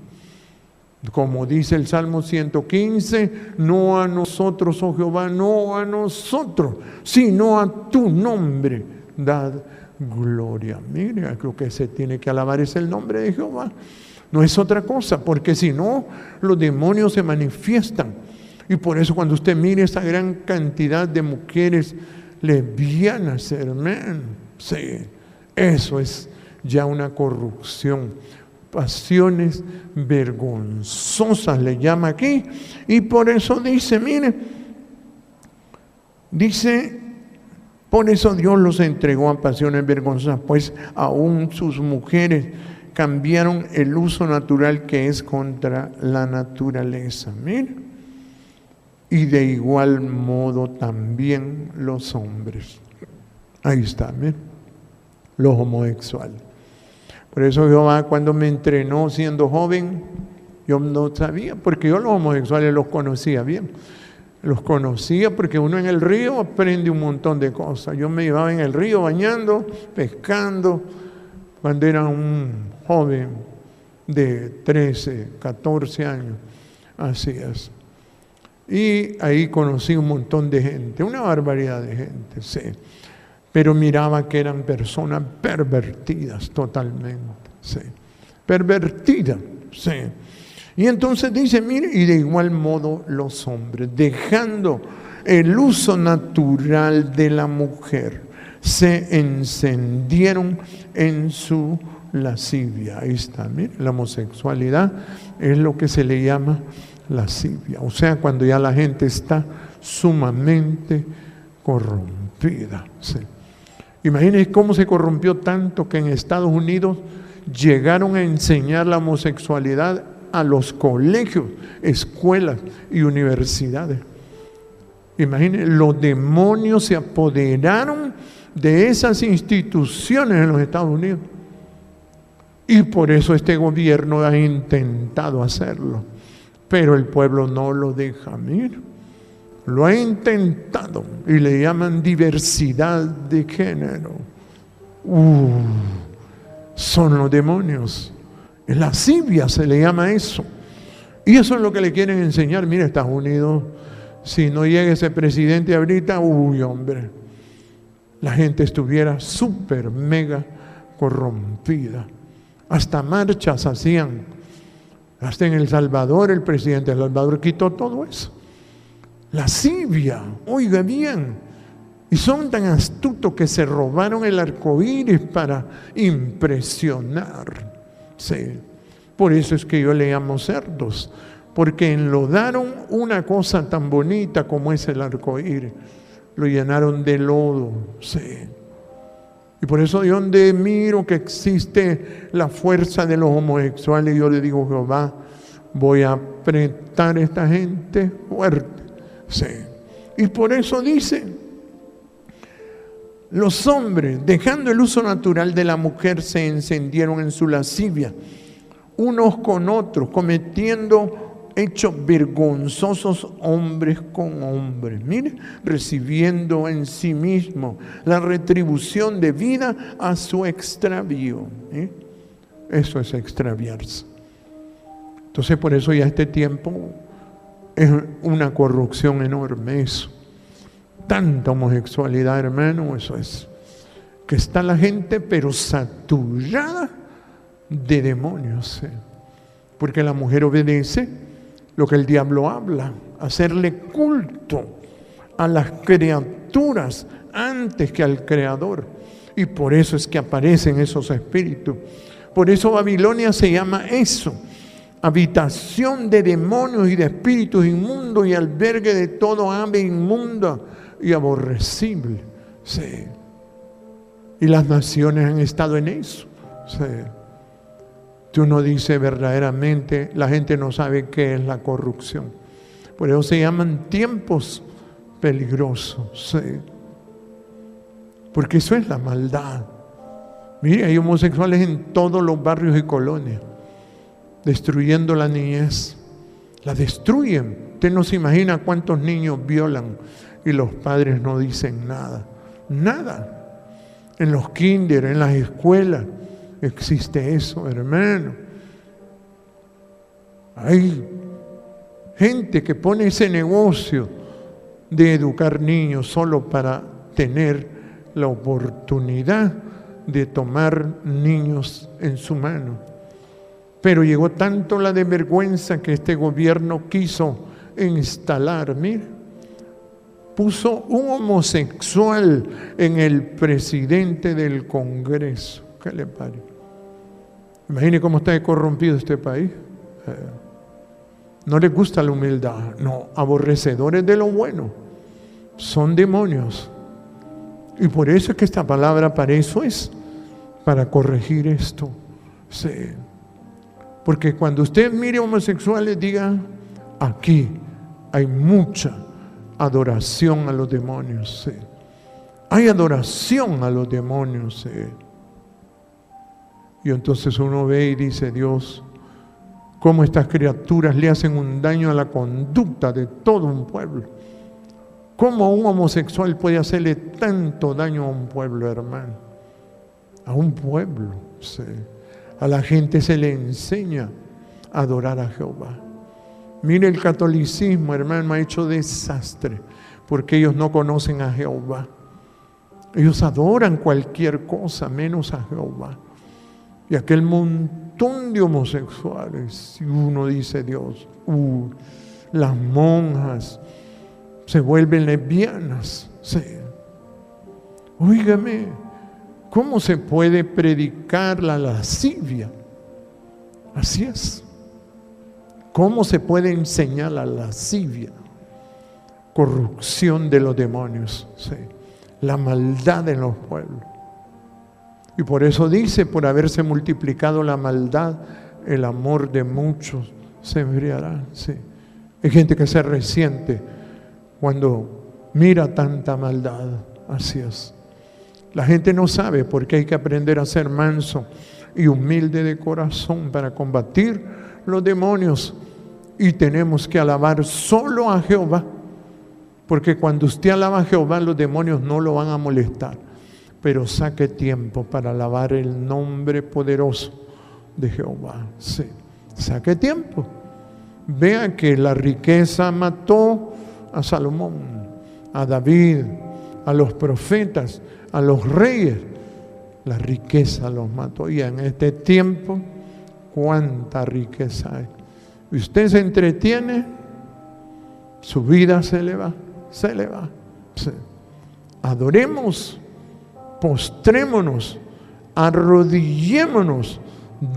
Como dice el Salmo 115, no a nosotros, oh Jehová, no a nosotros, sino a tu nombre dad gloria. Mire, creo que se tiene que alabar es el nombre de Jehová. No es otra cosa, porque si no, los demonios se manifiestan. Y por eso cuando usted mire esa gran cantidad de mujeres lesbianas, hermano, sí, eso es ya una corrupción. Pasiones vergonzosas le llama aquí, y por eso dice, mire, dice, por eso Dios los entregó a pasiones vergonzosas, pues aún sus mujeres cambiaron el uso natural que es contra la naturaleza. Mire, y de igual modo también los hombres. Ahí está, mire, los homosexuales. Por eso Jehová, cuando me entrenó siendo joven, yo no sabía, porque yo los homosexuales los conocía bien. Los conocía porque uno en el río aprende un montón de cosas. Yo me llevaba en el río bañando, pescando, cuando era un joven de 13, 14 años. Así es. Y ahí conocí un montón de gente, una barbaridad de gente, sí. Pero miraba que eran personas pervertidas totalmente, sí. Pervertidas, sí. Y entonces dice, mire, y de igual modo los hombres, dejando el uso natural de la mujer, se encendieron en su lascivia. Ahí está, mire, la homosexualidad es lo que se le llama lascivia. O sea, cuando ya la gente está sumamente corrompida, sí. Imagínense cómo se corrompió tanto que en Estados Unidos llegaron a enseñar la homosexualidad a los colegios, escuelas y universidades. Imagínense, los demonios se apoderaron de esas instituciones en los Estados Unidos. Y por eso este gobierno ha intentado hacerlo. Pero el pueblo no lo deja, mira. Lo ha intentado y le llaman diversidad de género. Son los demonios. Lascivia se le llama eso. Y eso es lo que le quieren enseñar. Mira, Estados Unidos, si no llega ese presidente ahorita, hombre, la gente estuviera súper, mega corrompida. Hasta marchas hacían. Hasta en El Salvador, el presidente de El Salvador quitó todo eso. Lascivia, oiga bien, y son tan astutos que se robaron el arco iris para impresionar. Sí. Por eso es que yo le llamo cerdos, porque enlodaron una cosa tan bonita como es el arco iris, lo llenaron de lodo. Sí. Y por eso yo donde miro que existe la fuerza de los homosexuales, yo le digo, Jehová, voy a apretar a esta gente fuerte. Sí. Y por eso dice, los hombres, dejando el uso natural de la mujer, se encendieron en su lascivia, unos con otros, cometiendo hechos vergonzosos hombres con hombres. Mire, recibiendo en sí mismo la retribución de vida a su extravío. Eso es extraviarse. Entonces por eso ya este tiempo es una corrupción enorme eso. Tanta homosexualidad, hermano, eso es. Que está la gente pero saturada de demonios. Porque la mujer obedece lo que el diablo habla, hacerle culto a las criaturas antes que al Creador. Y por eso es que aparecen esos espíritus. Por eso Babilonia se llama eso. Habitación de demonios y de espíritus inmundos y albergue de todo ave inmunda y aborrecible. Sí. Y las naciones han estado en eso. Sí. Tú no dices verdaderamente, la gente no sabe qué es la corrupción. Por eso se llaman tiempos peligrosos. Sí. Porque eso es la maldad. Mire, hay homosexuales en todos los barrios y colonias, destruyendo la niñez. La destruyen. Usted no se imagina cuántos niños violan y los padres no dicen nada. Nada. En los kinder, en las escuelas, existe eso, hermano. Hay gente que pone ese negocio de educar niños solo para tener la oportunidad de tomar niños en su mano. Pero llegó tanto la desvergüenza que este gobierno quiso instalar, mire, puso un homosexual en el presidente del Congreso. ¿Qué le parece? Imagine cómo está corrompido este país. No les gusta la humildad, no, aborrecedores de lo bueno, son demonios. Y por eso es que esta palabra para eso es, para corregir esto. Sí. Porque cuando usted mire homosexuales, diga, aquí hay mucha adoración a los demonios. Sí. Hay adoración a los demonios. Sí. Y entonces uno ve y dice, Dios, cómo estas criaturas le hacen un daño a la conducta de todo un pueblo. ¿Cómo un homosexual puede hacerle tanto daño a un pueblo, hermano? A un pueblo, sí. A la gente se le enseña a adorar a Jehová. Mire, el catolicismo, hermano, ha hecho desastre porque ellos no conocen a Jehová. Ellos adoran cualquier cosa menos a Jehová. Y aquel montón de homosexuales, y uno dice, Dios, las monjas se vuelven lesbianas. Sí. Óigame, ¿cómo se puede predicar la lascivia? Así es. ¿Cómo se puede enseñar la lascivia? Corrupción de los demonios, sí. La maldad en los pueblos. Y por eso dice, por haberse multiplicado la maldad, el amor de muchos se enfriará. Sí. Hay gente que se resiente cuando mira tanta maldad. Así es. La gente no sabe porque hay que aprender a ser manso y humilde de corazón para combatir los demonios. Y tenemos que alabar solo a Jehová. Porque cuando usted alaba a Jehová, los demonios no lo van a molestar. Pero saque tiempo para alabar el nombre poderoso de Jehová. Sí, saque tiempo. Vea que la riqueza mató a Salomón, a David, a los profetas, a los reyes. La riqueza los mató. Y en este tiempo, ¿cuánta riqueza hay? Y usted se entretiene, su vida se le va, se le va. Sí. Adoremos. Postrémonos, arrodillémonos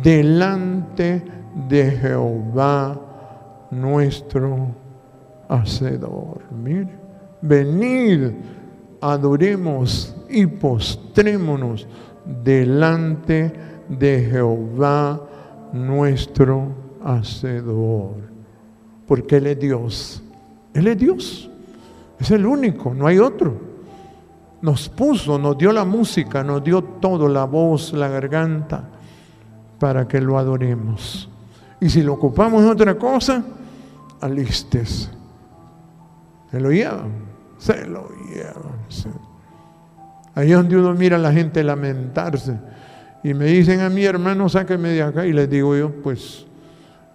delante de Jehová nuestro Hacedor. Mire, venid, adoremos y postrémonos delante de Jehová nuestro Hacedor. Porque Él es Dios. Él es Dios. Es el único, no hay otro. Nos puso, nos dio la música, nos dio todo, la voz, la garganta, para que lo adoremos. Y si lo ocupamos en otra cosa, alistes. Se lo llevan, se lo llevan. Sí. Ahí es donde uno mira a la gente lamentarse. Y me dicen a mí, hermano, sáquenme de acá. Y les digo yo, pues,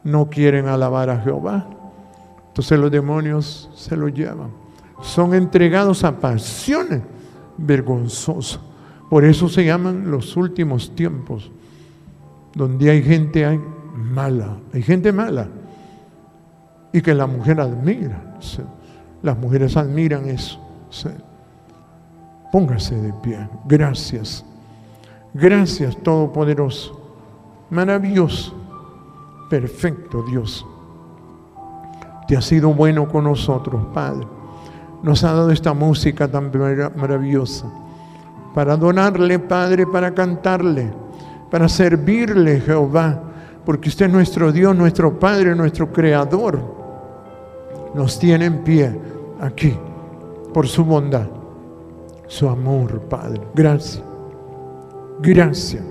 no quieren alabar a Jehová. Entonces los demonios se lo llevan. Son entregados a pasiones vergonzosas. Por eso se llaman los últimos tiempos, donde hay gente mala. Hay gente mala. Y que la mujer admira. Sí. Las mujeres admiran eso. Sí. Póngase de pie. Gracias. Gracias, Todopoderoso. Maravilloso. Perfecto Dios. Te has sido bueno con nosotros, Padre. Nos ha dado esta música tan maravillosa para adorarle, Padre, para cantarle, para servirle, Jehová, porque usted es nuestro Dios, nuestro Padre, nuestro Creador. Nos tiene en pie aquí por su bondad, su amor, Padre. Gracias. Gracias.